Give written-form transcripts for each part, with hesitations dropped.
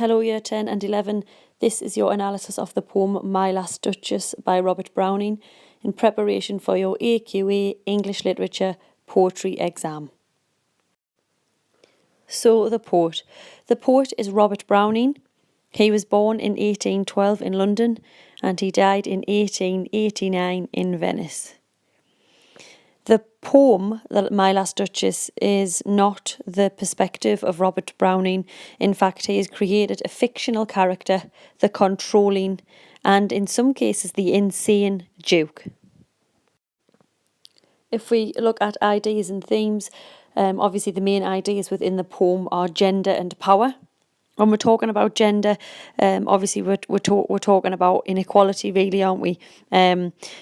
Hello Year 10 and 11, this is your analysis of the poem My Last Duchess by Robert Browning in preparation for your AQA English Literature Poetry exam. So the poet. The poet is Robert Browning. He was born in 1812 in London and he died in 1889 in Venice. The poem, My Last Duchess, is not the perspective of Robert Browning. In fact, he has created a fictional character, the controlling, and in some cases the insane Duke. If we look at ideas and themes, obviously the main ideas within the poem are gender and power. When we're talking about gender, obviously we're talking about inequality, really, aren't we?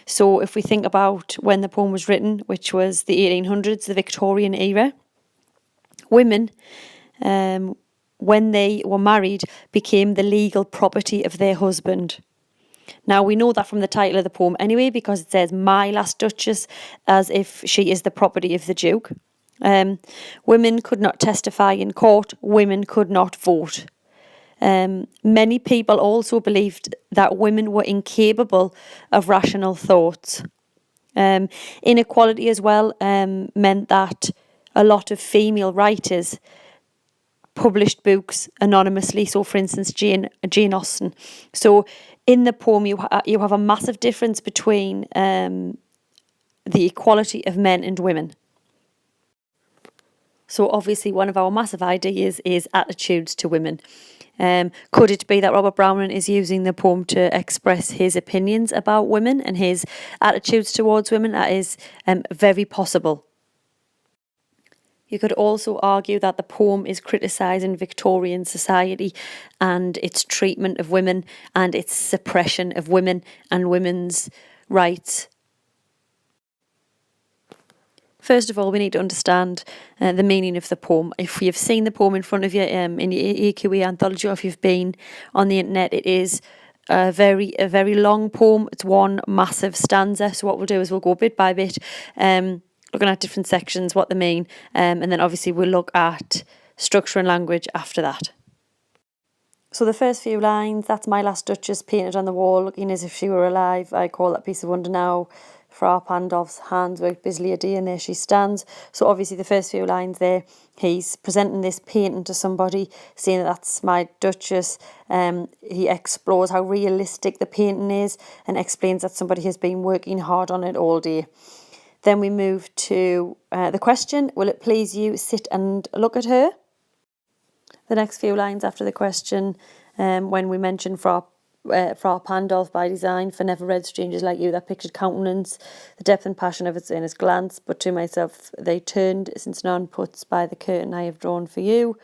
So if we think about when the poem was written, which was the 1800s, the Victorian era, women, when they were married, became the legal property of their husband. Now, we know that from the title of the poem anyway, because it says My Last Duchess, as if she is the property of the Duke. Women could not testify in court. Women could not vote. Many people also believed that women were incapable of rational thoughts. Inequality as well meant that a lot of female writers published books anonymously. So, for instance, Jane Austen. So, in the poem, you have a massive difference between the equality of men and women. So obviously one of our massive ideas is attitudes to women. Could it be that Robert Browning is using the poem to express his opinions about women and his attitudes towards women? That is very possible. You could also argue that the poem is criticising Victorian society and its treatment of women and its suppression of women and women's rights. First of all, we need to understand the meaning of the poem. If you've seen the poem in front of you in your AQA anthology, or if you've been on the internet, it is a very long poem. It's one massive stanza. So what we'll do is we'll go bit by bit, looking at different sections, what they mean, and then obviously we'll look at structure and language after that. So the first few lines, that's My Last Duchess painted on the wall, looking as if she were alive. I call that piece of wonder now. Fra Pandolf's hands worked busily a day, and there she stands. So obviously the first few lines there, he's presenting this painting to somebody, saying that that's my Duchess. He explores how realistic the painting is and explains that somebody has been working hard on it all day. Then we move to the question, will it please you sit and look at her? The next few lines after the question, when we mention Fra Pandolf by design, for never read strangers like you, that pictured countenance, the depth and passion of its in his glance, but to myself they turned, since none puts by the curtain I have drawn for you.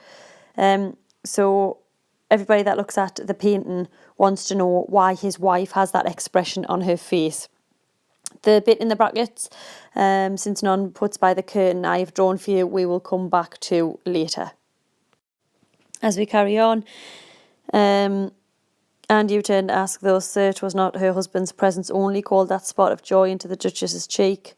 So everybody that looks at the painting wants to know why his wife has that expression on her face. The bit in the brackets, since none puts by the curtain I have drawn for you, we will come back to later. As we carry on, and you turn to ask, though, sir, 'twas not her husband's presence only called that spot of joy into the Duchess's cheek.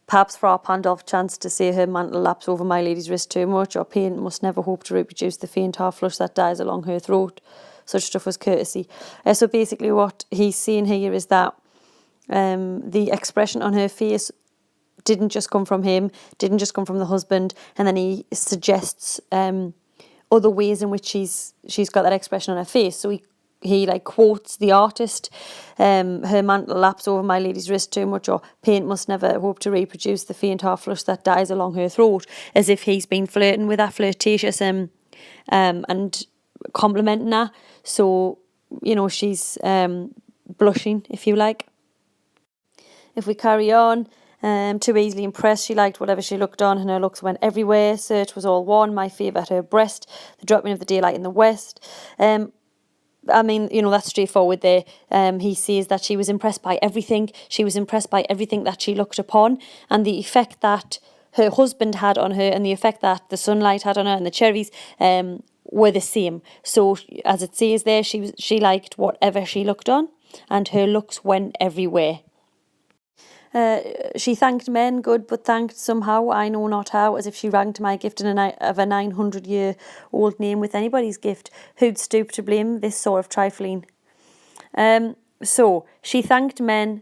Perhaps Fra Pandolf chanced to see her mantle lapse over my lady's wrist too much, or pain must never hope to reproduce the faint half flush that dies along her throat. Such stuff was courtesy. So basically what he's saying here is that the expression on her face didn't just come from him, didn't just come from the husband, and then he suggests other ways in which she's got that expression on her face. So he like quotes the artist, her mantle laps over my lady's wrist too much, or paint must never hope to reproduce the faint half flush that dies along her throat, as if he's been flirting with that, flirtatious and complimenting her. So, she's blushing, if you like. If we carry on, too easily impressed, she liked whatever she looked on, and her looks went everywhere. Search was all one, my favour at her breast, the dropping of the daylight in the west. That's straightforward there. He says that she was impressed by everything. She was impressed by everything that she looked upon, and the effect that her husband had on her and the effect that the sunlight had on her and the cherries were the same. So as it says there, she liked whatever she looked on, and her looks went everywhere. She thanked men, good, but thanked somehow, I know not how, as if she ranked my gift of a 900-year-old name with anybody's gift, who'd stoop to blame this sort of trifling. So, she thanked men,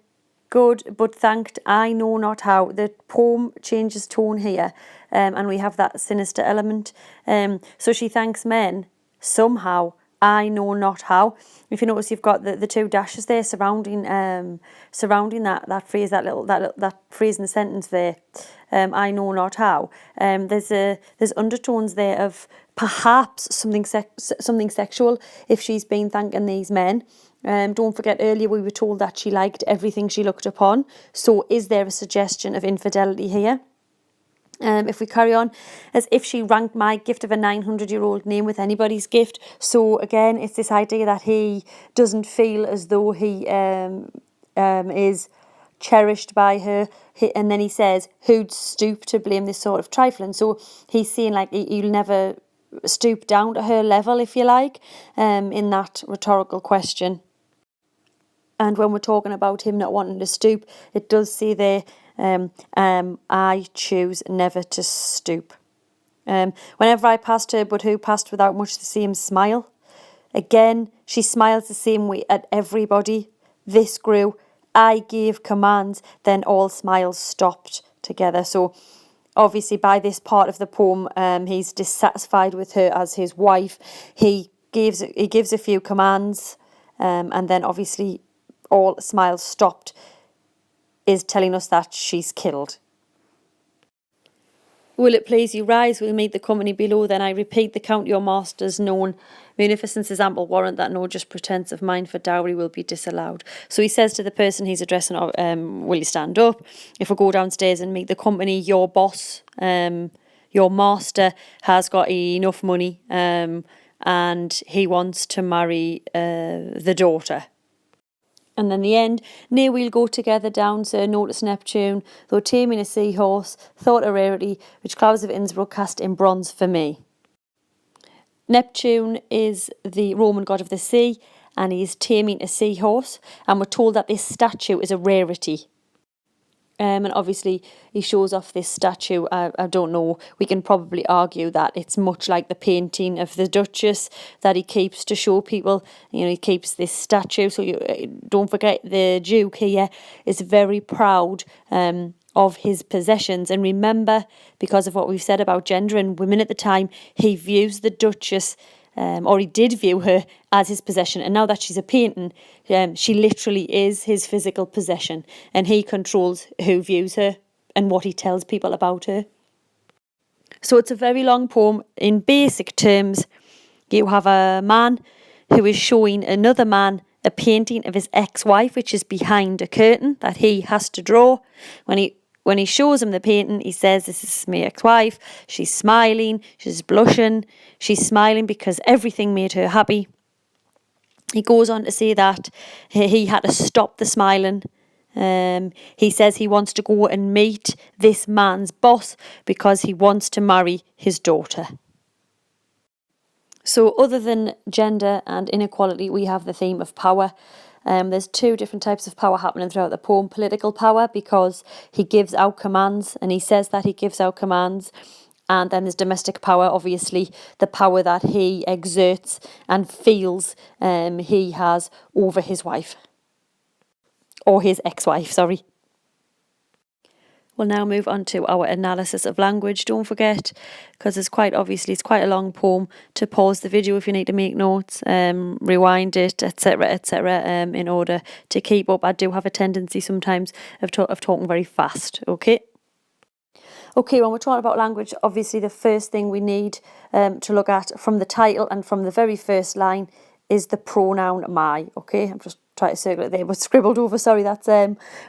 good, but thanked I know not how. The poem changes tone here, and we have that sinister element. So she thanks men, somehow, I know not how. If you notice, you've got the two dashes there surrounding that phrase, that phrase in the sentence there. I know not how. There's undertones there of perhaps something sexual if she's been thanking these men. Don't forget, earlier we were told that she liked everything she looked upon. So is there a suggestion of infidelity here? If we carry on, as if she ranked my gift of a 900-year-old name with anybody's gift. So again, it's this idea that he doesn't feel as though he is cherished by her. And then he says, who'd stoop to blame this sort of trifling? So he's saying like you'll never stoop down to her level, if you like, in that rhetorical question. And when we're talking about him not wanting to stoop, it does say there, I choose never to stoop. Whenever I passed her, but who passed without much the same smile. Again, she smiles the same way at everybody. This grew. I gave commands, then all smiles stopped together. So obviously by this part of the poem, he's dissatisfied with her as his wife. He gives a few commands, and then obviously all smiles stopped, is telling us that she's killed. Will it please you rise, we'll meet the company below, then I repeat the count your master's known. Munificence is ample warrant that no just pretence of mine for dowry will be disallowed. So he says to the person he's addressing, will you stand up? If we go downstairs and meet the company, your boss, your master has got enough money, and he wants to marry the daughter. And then the end, near we'll go together down, sir, notice Neptune, though taming a seahorse, thought a rarity, which clouds of Innsbruck cast in bronze for me. Neptune is the Roman god of the sea, and he's taming a seahorse, and we're told that this statue is a rarity. And obviously he shows off this statue. I don't know, we can probably argue that it's much like the painting of the Duchess that he keeps to show people. You know, he keeps this statue. So you don't forget, the Duke here is very proud of his possessions. And remember, because of what we've said about gender and women at the time, he views the Duchess, or he did view her as his possession. And now that she's a painting, she literally is his physical possession. And he controls who views her and what he tells people about her. So it's a very long poem. In basic terms, you have a man who is showing another man a painting of his ex-wife, which is behind a curtain that he has to draw. When he shows him the painting, he says, this is my ex-wife. She's smiling, she's blushing. She's smiling because everything made her happy. He goes on to say that he had to stop the smiling. He says he wants to go and meet this man's boss because he wants to marry his daughter. So other than gender and inequality, we have the theme of power. There's two different types of power happening throughout the poem. Political power, because he gives out commands, and he says that he gives out commands. And then there's domestic power, obviously, the power that he exerts and feels he has over his wife. Or his ex-wife, sorry. We'll now move on to our analysis of language. Don't forget, because it's quite a long poem, to pause the video if you need to make notes, rewind it, etc., in order to keep up. I do have a tendency sometimes of talking very fast, okay? Okay, when we're talking about language, obviously the first thing we need to look at from the title and from the very first line is the pronoun my, okay? I'm just trying to circle it there, but scribbled over, sorry, that's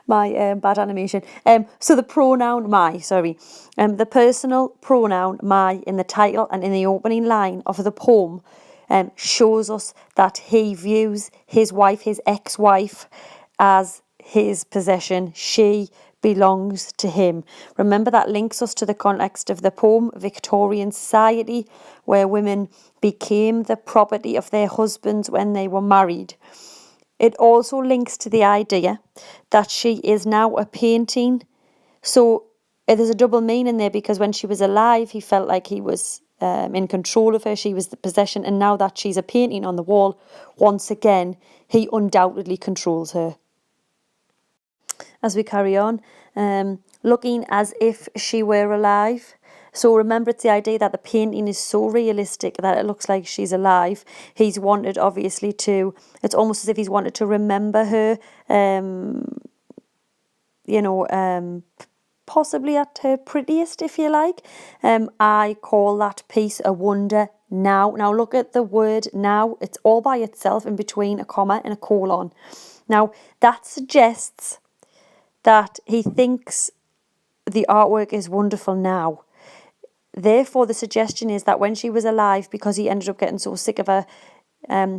my bad animation. So the pronoun my, the personal pronoun my in the title and in the opening line of the poem shows us that he views his wife, his ex-wife, as his possession. She belongs to him. Remember, that links us to the context of the poem, Victorian society, where women became the property of their husbands when they were married. It also links to the idea that she is now a painting. So there's a double meaning there, because when she was alive, he felt like he was in control of her. She was the possession. And now that she's a painting on the wall, once again, he undoubtedly controls her. As we carry on, looking as if she were alive. So remember, it's the idea that the painting is so realistic that it looks like she's alive. He's wanted, obviously, it's almost as if he's wanted to remember her, possibly at her prettiest, if you like. I call that piece a wonder now. Now look at the word now. It's all by itself in between a comma and a colon. Now that suggests that he thinks the artwork is wonderful now. Therefore, the suggestion is that when she was alive, because he ended up getting so sick of her,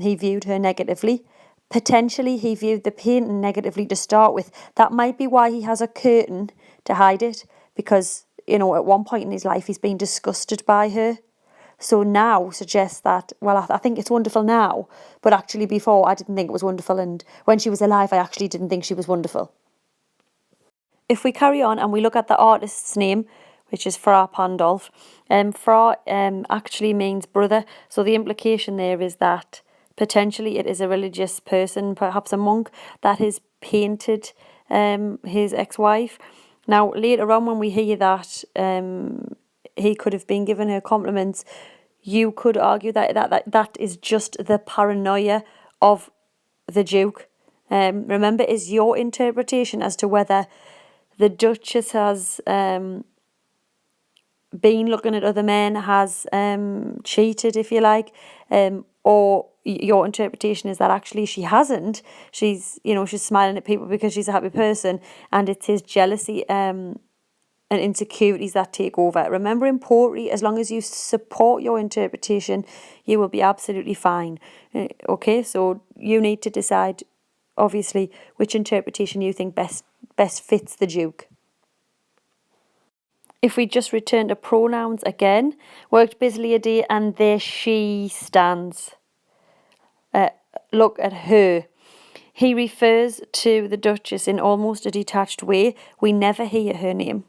he viewed her negatively. Potentially, he viewed the painting negatively to start with. That might be why he has a curtain to hide it, because, at one point in his life, he's been disgusted by her. So now suggests that, well, I think it's wonderful now, but actually before I didn't think it was wonderful, and when she was alive, I actually didn't think she was wonderful. If we carry on and we look at the artist's name, which is Fra Pandolf, Fra actually means brother. So the implication there is that potentially it is a religious person, perhaps a monk, that has painted his ex-wife. Now, later on when we hear that he could have been giving her compliments, you could argue that is just the paranoia of the Duke. Remember, is your interpretation as to whether the Duchess has been looking at other men, has cheated, if you like, or your interpretation is that actually she hasn't. She's smiling at people because she's a happy person, and it's his jealousy and insecurities that take over. Remember, in poetry, as long as you support your interpretation, you will be absolutely fine. Okay, so you need to decide, obviously, which interpretation you think best fits the Duke. If we just return to pronouns again, worked busily a day, and there she stands. Look at her. He refers to the Duchess in almost a detached way. We never hear her name.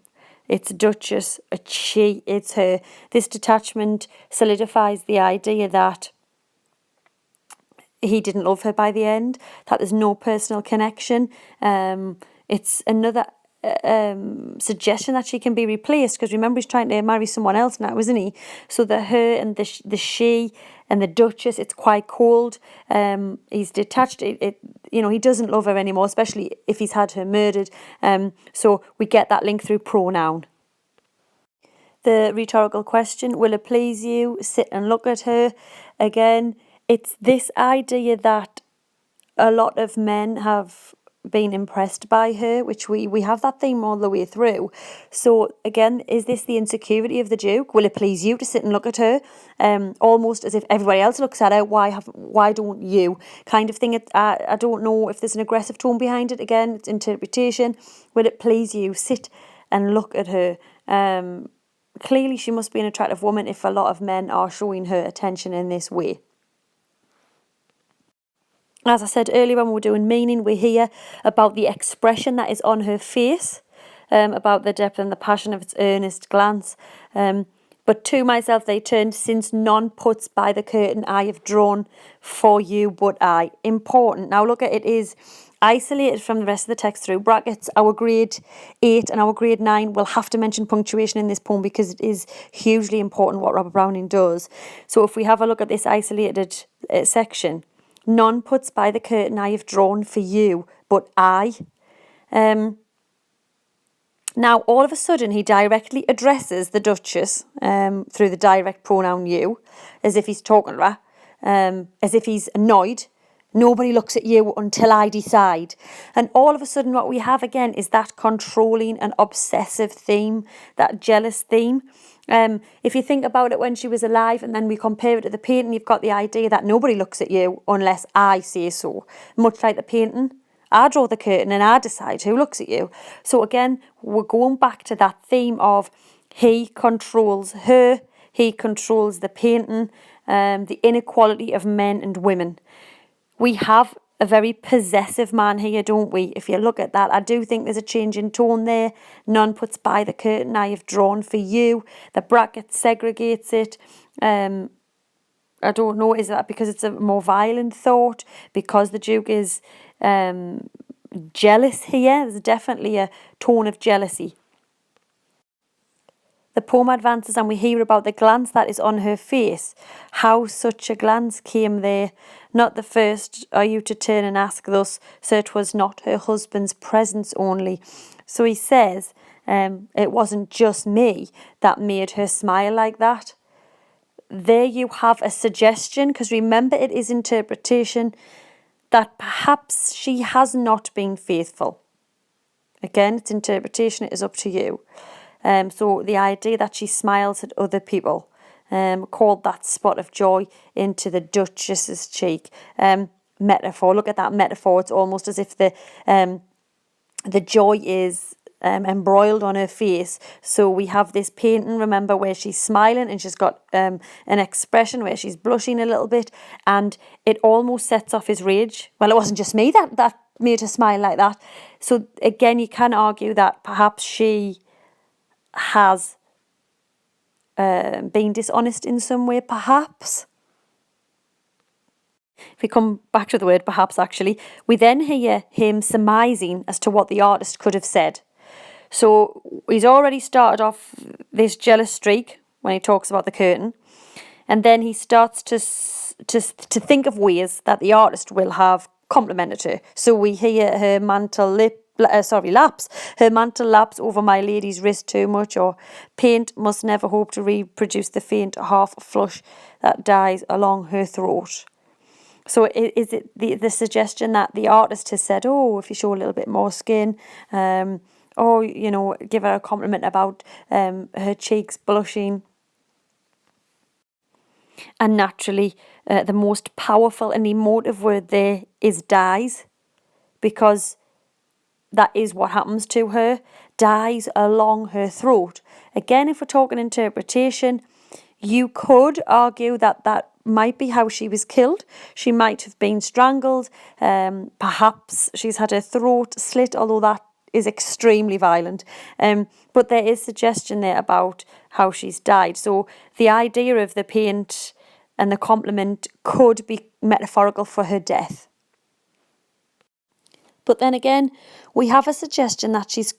It's Duchess, it's she, it's her. This detachment solidifies the idea that he didn't love her by the end, that there's no personal connection. It's another suggestion that she can be replaced, because remember, he's trying to marry someone else now, isn't he? So the her and the she and the Duchess, it's quite cold. He's detached. He doesn't love her anymore, especially if he's had her murdered. So we get that link through pronoun. The rhetorical question, will it please you? Sit and look at her. Again, it's this idea that a lot of men have been impressed by her, which we have that theme all the way through. So again, is this the insecurity of the Duke? Will it please you to sit and look at her? Almost as if everybody else looks at her, why don't you? Kind of thing. I don't know if there's an aggressive tone behind it. Again, it's interpretation. Will it please you? Sit and look at her. Clearly she must be an attractive woman if a lot of men are showing her attention in this way. As I said earlier when we were doing meaning, we hear about the expression that is on her face, about the depth and the passion of its earnest glance. But to myself they turned, since none puts by the curtain I have drawn for you but I. Important. Now look at it is isolated from the rest of the text through brackets. Our grade 8 and our grade 9 will have to mention punctuation in this poem because it is hugely important what Robert Browning does. So if we have a look at this isolated section, none puts by the curtain I have drawn for you, but I. Now, all of a sudden, he directly addresses the Duchess through the direct pronoun you, as if he's talking to her, as if he's annoyed. Nobody looks at you until I decide. And all of a sudden, what we have again is that controlling and obsessive theme, that jealous theme. If you think about it when she was alive and then we compare it to the painting, you've got the idea that nobody looks at you unless I say so. Much like the painting, I draw the curtain and I decide who looks at you. So again, we're going back to that theme of he controls her, he controls the painting, the inequality of men and women. We have a very possessive man here, don't we? If you look at that, I do think there's a change in tone there. None puts by the curtain I have drawn for you. The bracket segregates it. I don't know, is that because it's a more violent thought? Because the Duke is jealous here? There's definitely a tone of jealousy. The poem advances and we hear about the glance that is on her face. How such a glance came there. Not the first are you to turn and ask thus, so it was not her husband's presence only. So he says, it wasn't just me that made her smile like that. There you have a suggestion, because remember it is interpretation, that perhaps she has not been faithful. Again, it's interpretation, it is up to you. So the idea that she smiles at other people, called that spot of joy into the Duchess's cheek. Metaphor, look at that metaphor. It's almost as if the joy is embroiled on her face. So we have this painting, remember, where she's smiling and she's got an expression where she's blushing a little bit, and it almost sets off his rage. Well, it wasn't just me that made her smile like that. So again, you can argue that perhaps she has been dishonest in some way, perhaps. If we come back to the word perhaps, actually, we then hear him surmising as to what the artist could have said. So he's already started off this jealous streak when he talks about the curtain, and then he starts to think of ways that the artist will have complimented her. So we hear her mantle lapse. Her mantle laps over my lady's wrist too much, or paint must never hope to reproduce the faint half flush that dies along her throat. So is it the suggestion that the artist has said, oh, if you show a little bit more skin, or, give her a compliment about her cheeks blushing. And naturally, the most powerful and emotive word there is dies, because that is what happens to her, dies along her throat. Again, if we're talking interpretation, you could argue that might be how she was killed. She might have been strangled. Perhaps she's had her throat slit, although that is extremely violent. But there is suggestion there about how she's died. So the idea of the paint and the compliment could be metaphorical for her death. But then again, we have a suggestion that she's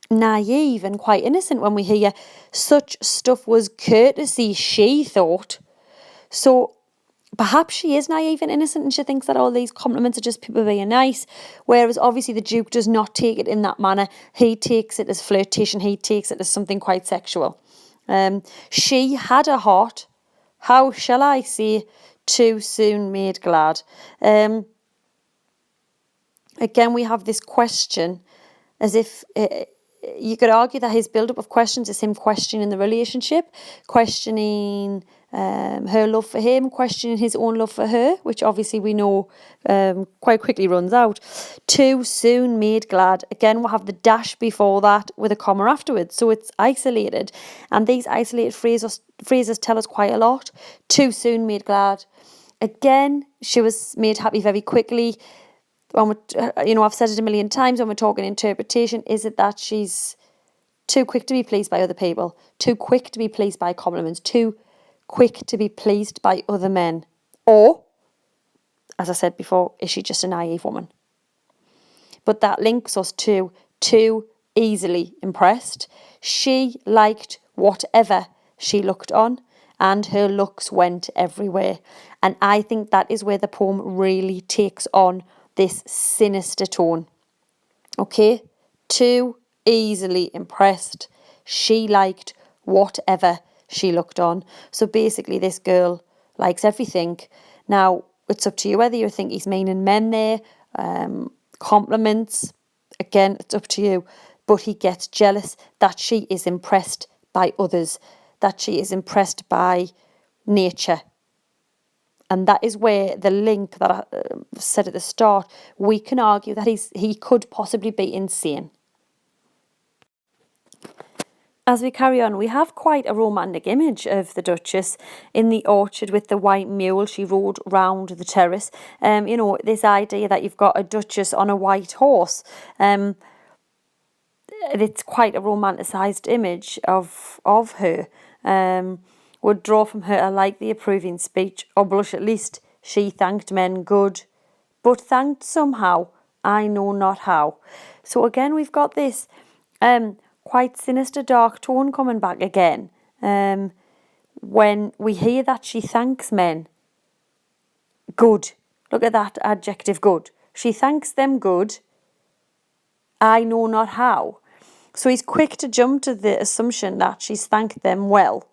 naive and quite innocent when we hear such stuff was courtesy, she thought. So perhaps she is naive and innocent and she thinks that all these compliments are just people being nice, whereas obviously the Duke does not take it in that manner. He takes it as flirtation, he takes it as something quite sexual. She had a heart, how shall I say, too soon made glad. Again, we have this question as if you could argue that his build-up of questions is him questioning the relationship, questioning her love for him, questioning his own love for her, which obviously we know quite quickly runs out. Too soon made glad. Again, we'll have the dash before that with a comma afterwards. So it's isolated. And these isolated phrases tell us quite a lot. Too soon made glad. Again, she was made happy very quickly. I've said it a million times when we're talking interpretation, is it that she's too quick to be pleased by other people, too quick to be pleased by compliments, too quick to be pleased by other men? Or, as I said before, is she just a naive woman? But that links us to too easily impressed. She liked whatever she looked on, and her looks went everywhere. And I think that is where the poem really takes on this sinister tone. Okay, too easily impressed. She liked whatever she looked on. So basically this girl likes everything. Now, it's up to you whether you think he's meaning men there, compliments. Again, it's up to you. But he gets jealous that she is impressed by others, that she is impressed by nature. And that is where the link that I said at the start, we can argue that he could possibly be insane. As we carry on, we have quite a romantic image of the Duchess in the orchard with the white mule she rode round the terrace. This idea that you've got a Duchess on a white horse. It's quite a romanticised image of her. Would draw from her a like the approving speech, or blush at least. She thanked men good, but thanked somehow, I know not how. So again, we've got this quite sinister, dark tone coming back again. When we hear that she thanks men good. Look at that adjective, good. She thanks them good, I know not how. So he's quick to jump to the assumption that she's thanked them well,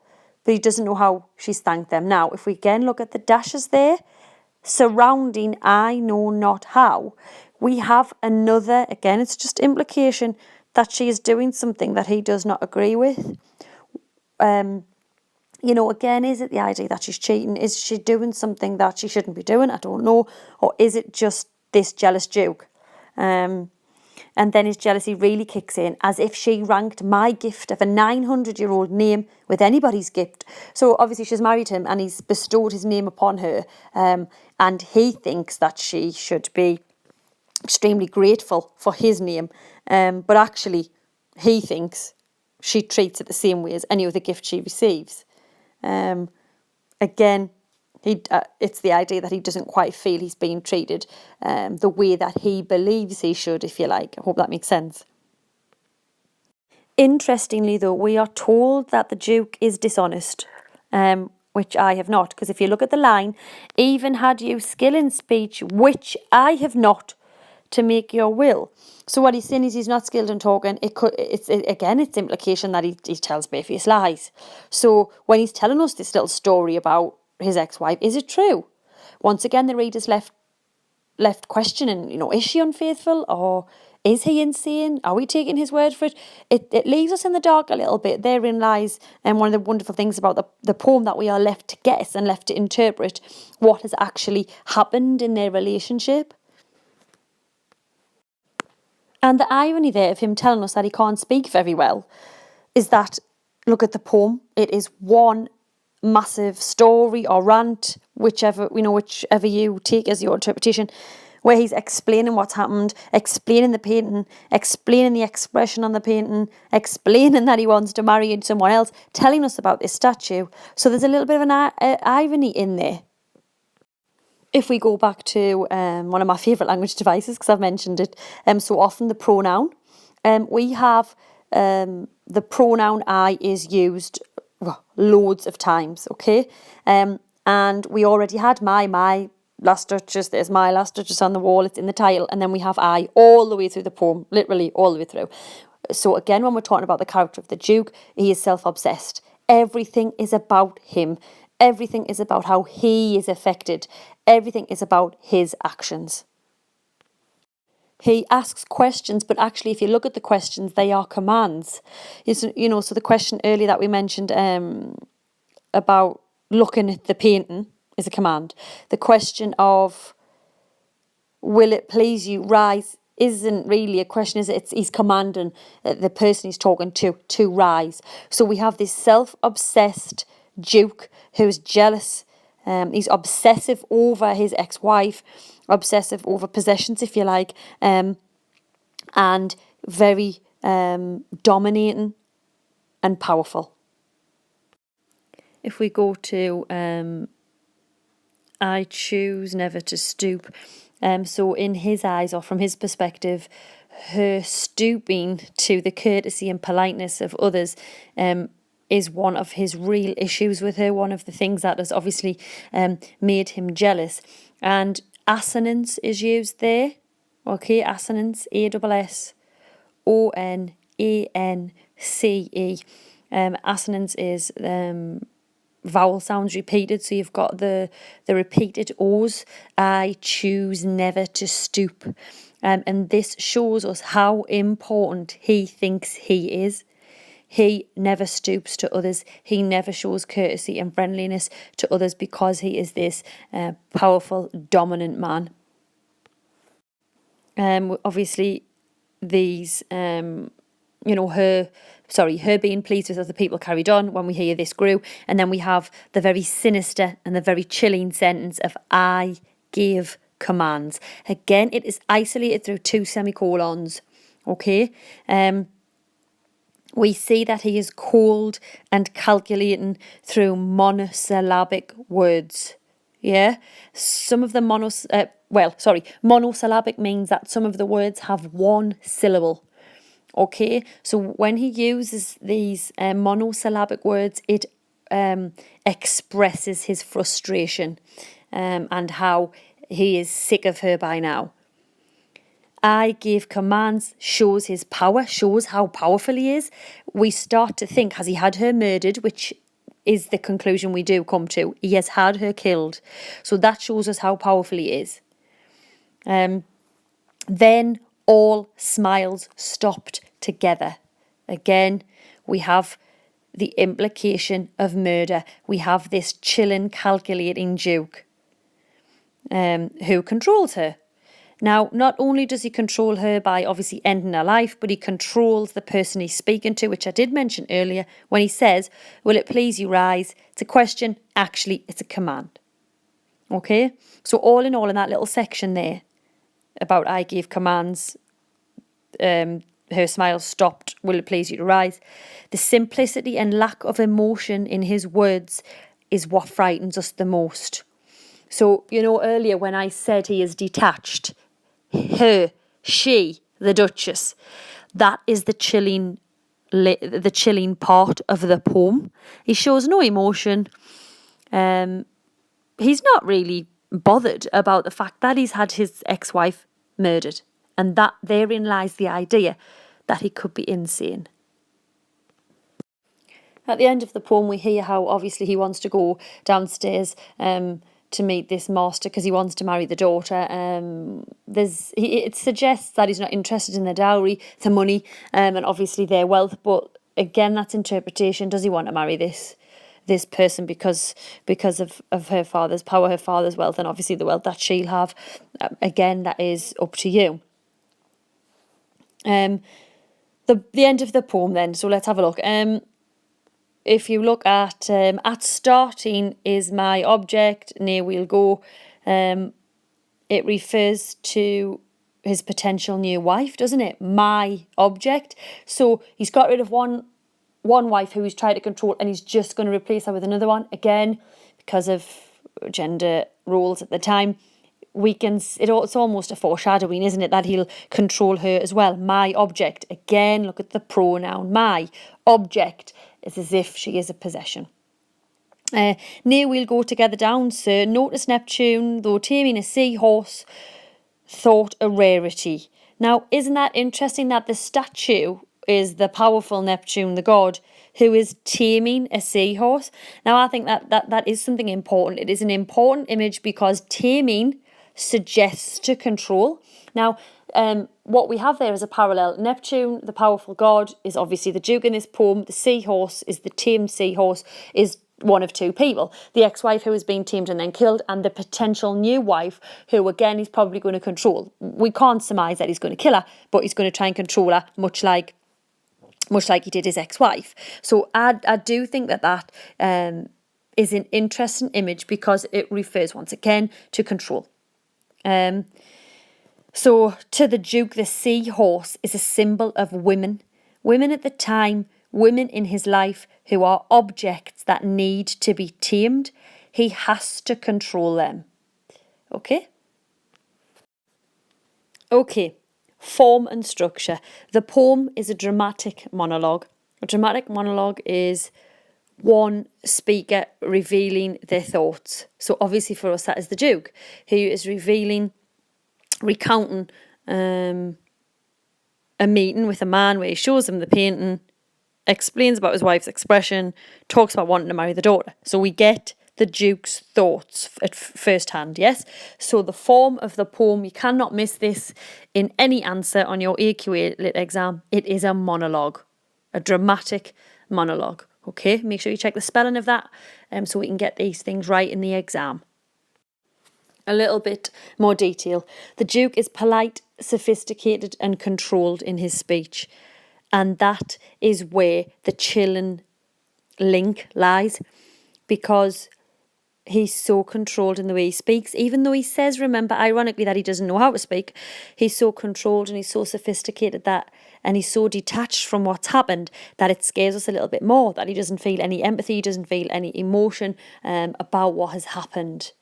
but he doesn't know how she's thanked them. Now, if we again look at the dashes there, surrounding I know not how, we have another, again, it's just implication that she is doing something that he does not agree with. Again, is it the idea that she's cheating? Is she doing something that she shouldn't be doing? I don't know. Or is it just this jealous Duke? And then his jealousy really kicks in, as if she ranked my gift of a 900-year-old name with anybody's gift. So obviously she's married him and he's bestowed his name upon her. And he thinks that she should be extremely grateful for his name. But actually, he thinks she treats it the same way as any other gift she receives. Again, it's the idea that he doesn't quite feel he's being treated the way that he believes he should, if you like. I hope that makes sense. Interestingly, though, we are told that the Duke is dishonest, which I have not, because if you look at the line, even had you skill in speech, which I have not, to make your will. So what he's saying is he's not skilled in talking. It's implication that he tells barefaced lies. So when he's telling us this little story about his ex-wife, is it true? Once again, the reader's left questioning, is she unfaithful, or is he insane? Are we taking his word for it? It leaves us in the dark a little bit. Therein lies one of the wonderful things about the poem, that we are left to guess and left to interpret what has actually happened in their relationship. And the irony there of him telling us that he can't speak very well is that, look at the poem, it is one massive story or rant, whichever you take as your interpretation, where he's explaining what's happened, explaining the painting, explaining the expression on the painting, explaining that he wants to marry someone else, telling us about this statue. So there's a little bit of an irony in there. If we go back to one of my favourite language devices, because I've mentioned it so often, the pronoun, we have the pronoun I is used loads of times, okay? And we already had my last Duchess, there's my last Duchess on the wall, it's in the title, and then we have I all the way through the poem, literally all the way through. So again, when we're talking about the character of the Duke, he is self-obsessed. Everything is about him. Everything is about how he is affected. Everything is about his actions. He asks questions, but actually, if you look at the questions, they are commands. So the question earlier that we mentioned about looking at the painting is a command. The question of, will it please you, rise, isn't really a question, is it? He's commanding the person he's talking to rise. So we have this self-obsessed Duke who's jealous. He's obsessive over his ex-wife, obsessive over possessions, if you like, and very dominating and powerful. If we go to I choose never to stoop. So in his eyes, or from his perspective, her stooping to the courtesy and politeness of others is one of his real issues with her, one of the things that has obviously made him jealous. And assonance is used there. Okay, assonance, ASSONANCE. Assonance is vowel sounds repeated, so you've got the repeated O's. I choose never to stoop. And this shows us how important he thinks he is. He never stoops to others. He never shows courtesy and friendliness to others because he is this powerful, dominant man. Obviously, these her being pleased with other people carried on when we hear this grew. And then we have the very sinister and the very chilling sentence of I gave commands. Again, it is isolated through 2 semicolons. Okay. We see that he is cold and calculating through monosyllabic words. Yeah, some of the monosyllabic means that some of the words have 1 syllable. Okay, so when he uses these monosyllabic words, it expresses his frustration and how he is sick of her by now. I gave commands shows his power, shows how powerful he is. We start to think, has he had her murdered, which is the conclusion we do come to. He has had her killed. So that shows us how powerful he is. Then all smiles stopped together. Again, we have the implication of murder. We have this chilling, calculating Duke who controls her. Now, not only does he control her by obviously ending her life, but he controls the person he's speaking to, which I did mention earlier when he says, will it please you rise? It's a question, actually it's a command. Okay, so all in all in that little section there about I gave commands, her smile stopped, will it please you to rise? The simplicity and lack of emotion in his words is what frightens us the most. So, earlier when I said he is detached, she, the Duchess, that is the chilling part of the poem. He shows no emotion. He's not really bothered about the fact that he's had his ex-wife murdered, and that therein lies the idea that he could be insane. At the end of the poem, we hear how obviously he wants to go downstairs to meet this master because he wants to marry the daughter. It suggests that he's not interested in the dowry, the money, and obviously their wealth. But again, that's interpretation. Does he want to marry this person because of her father's power, her father's wealth, and obviously the wealth that she'll have? Again, that is up to you. The end of the poem then. So let's have a look. If you look at starting is my object, near we'll go. It refers to his potential new wife, doesn't it? My object. So he's got rid of one wife who he's tried to control, and he's just going to replace her with another one. Again, because of gender roles at the time, it's almost a foreshadowing, isn't it, that he'll control her as well. My object. Again, look at the pronoun my object. It's as if she is a possession. Near we'll go together down, sir. Notice Neptune, though taming a seahorse, thought a rarity. Now, isn't that interesting that the statue is the powerful Neptune, the god, who is taming a seahorse? Now, I think that is something important. It is an important image because taming suggests to control. Now, what we have there is a parallel. Neptune, the powerful god, is obviously the Duke in this poem. The seahorse is the tamed seahorse, is one of 2 people. The ex-wife who has been tamed and then killed, and the potential new wife who, again, he's probably going to control. We can't surmise that he's going to kill her, but he's going to try and control her, much like he did his ex-wife. So I do think that is an interesting image because it refers once again to control. So to the Duke, the seahorse is a symbol of women at the time, women in his life who are objects that need to be tamed. He has to control them. Okay, form and structure. The poem is a dramatic monologue. A dramatic monologue is one speaker revealing their thoughts. So obviously for us that is the Duke, who is recounting a meeting with a man where he shows him the painting, explains about his wife's expression, talks about wanting to marry the daughter. So we get the Duke's thoughts at first hand, yes? So the form of the poem, you cannot miss this in any answer on your AQA Lit exam. It is a monologue, a dramatic monologue, okay? Make sure you check the spelling of that so we can get these things right in the exam. A little bit more detail. The Duke is polite, sophisticated and controlled in his speech. And that is where the chilling link lies, because he's so controlled in the way he speaks. Even though he says, remember, ironically, that he doesn't know how to speak, he's so controlled and he's so sophisticated that, and he's so detached from what's happened, that it scares us a little bit more, that he doesn't feel any empathy, he doesn't feel any emotion about what has happened.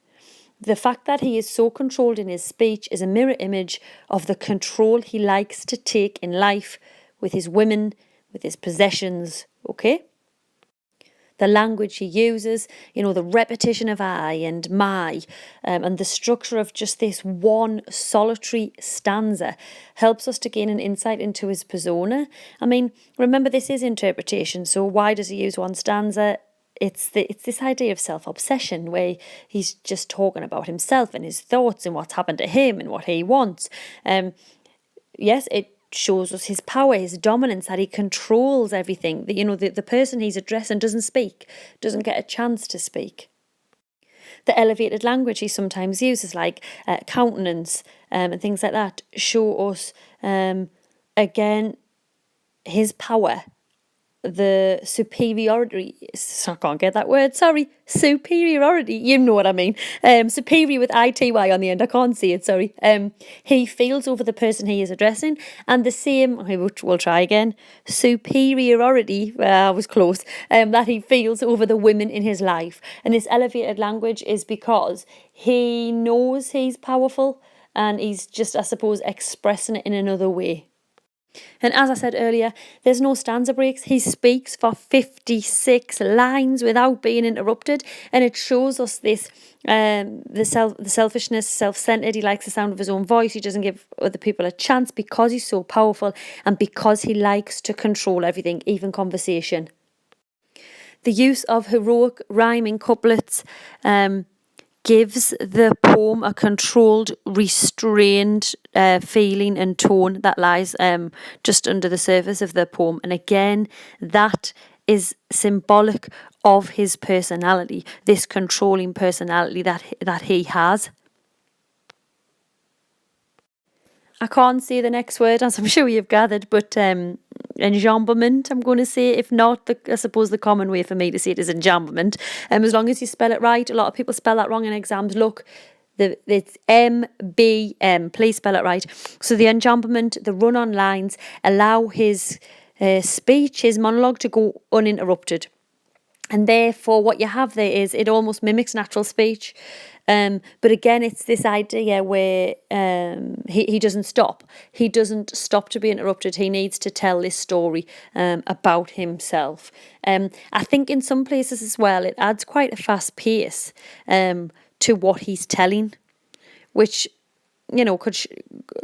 The fact that he is so controlled in his speech is a mirror image of the control he likes to take in life with his women, with his possessions, okay? The language he uses, the repetition of I and my, and the structure of just this one solitary stanza helps us to gain an insight into his persona. I mean, remember, this is interpretation, so why does he use one stanza? It's this idea of self-obsession where he's just talking about himself and his thoughts and what's happened to him and what he wants. Yes, it shows us his power, his dominance, that he controls everything. The person he's addressing doesn't speak, doesn't get a chance to speak. The elevated language he sometimes uses, like countenance and things like that, show us, again, his power, the superiority, I can't get that word, sorry, superiority, you know what I mean, superior with ITY on the end, I can't see it, sorry, he feels over the person he is addressing, and the same, which we'll try again, superiority, I was close, that he feels over the women in his life. And this elevated language is because he knows he's powerful, and he's just, I suppose, expressing it in another way. And as I said earlier, there's no stanza breaks. He speaks for 56 lines without being interrupted, and it shows us this the selfishness, self-centered. He likes the sound of his own voice. He doesn't give other people a chance because he's so powerful and because he likes to control everything, even conversation. The use of heroic rhyming couplets gives the poem a controlled, restrained feeling and tone that lies just under the surface of the poem. And again, that is symbolic of his personality, this controlling personality that he has. I can't say the next word, as I'm sure you've gathered, but enjambment, I'm going to say. If not, I suppose the common way for me to say it is enjambment. As long as you spell it right. A lot of people spell that wrong in exams. Look, it's MBM. Please spell it right. So the enjambment, the run-on lines, allow his speech, his monologue to go uninterrupted. And therefore, what you have there is it almost mimics natural speech. But again, it's this idea where he doesn't stop. He doesn't stop to be interrupted. He needs to tell this story about himself. I think in some places as well, it adds quite a fast pace to what he's telling, which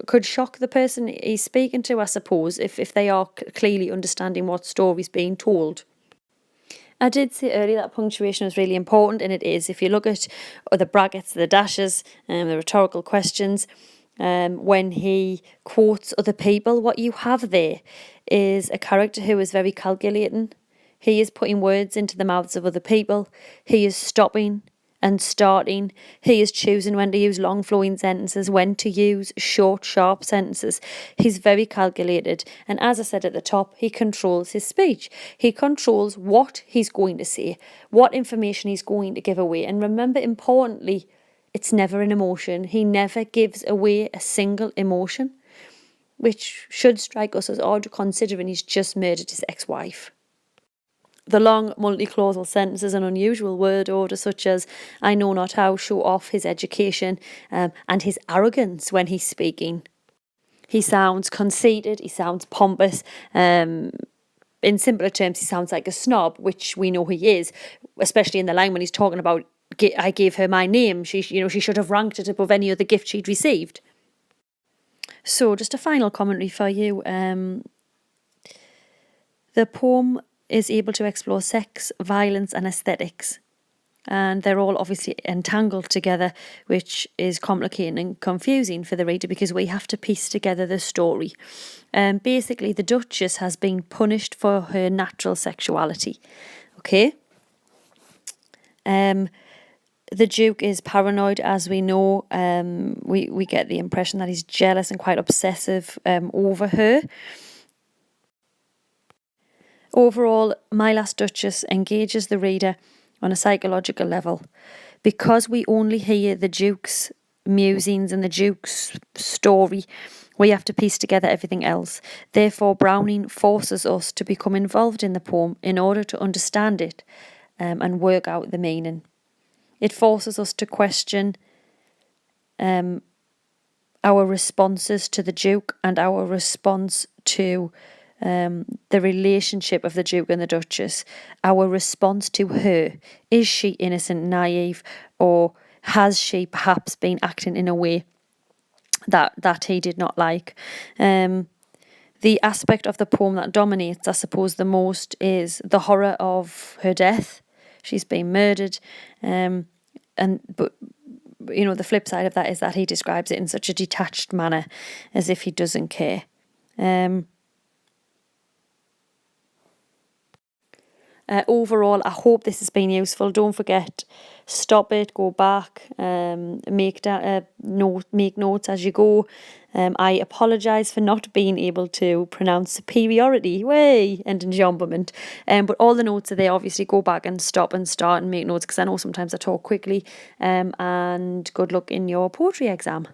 could shock the person he's speaking to, I suppose, if they are clearly understanding what story's being told. I did say earlier that punctuation was really important, and it is. If you look at the brackets, the dashes, the rhetorical questions, when he quotes other people, what you have there is a character who is very calculating. He is putting words into the mouths of other people. He is stopping and starting. He is choosing when to use long flowing sentences, when to use short, sharp sentences. He's very calculated. And as I said at the top, he controls his speech. He controls what he's going to say, what information he's going to give away. And remember, importantly, it's never an emotion. He never gives away a single emotion, which should strike us as odd considering he's just murdered his ex-wife. The long multi-clausal sentences and unusual word order such as I know not how show off his education and his arrogance when he's speaking. He sounds conceited, he sounds pompous. In simpler terms, he sounds like a snob, which we know he is, especially in the line when he's talking about I gave her my name. She should have ranked it above any other gift she'd received. So just a final commentary for you. The poem is able to explore sex, violence and aesthetics. And they're all obviously entangled together, which is complicating and confusing for the reader because we have to piece together the story. Basically, the Duchess has been punished for her natural sexuality. Okay? The Duke is paranoid, as we know. We get the impression that he's jealous and quite obsessive over her. Overall, My Last Duchess engages the reader on a psychological level. Because we only hear the Duke's musings and the Duke's story, we have to piece together everything else. Therefore, Browning forces us to become involved in the poem in order to understand it and work out the meaning. It forces us to question our responses to the Duke and our response to the relationship of the Duke and the Duchess, our response to her. Is she innocent, naive, or has she perhaps been acting in a way that he did not like? The aspect of the poem that dominates, I suppose, the most is the horror of her death. She's been murdered, but the flip side of that is that he describes it in such a detached manner, as if he doesn't care. Overall, I hope this has been useful. Don't forget, stop it, go back, make notes as you go. I apologise for not being able to pronounce superiority, way, and enjambment. But all the notes are there. Obviously, go back and stop and start and make notes, because I know sometimes I talk quickly. And good luck in your poetry exam.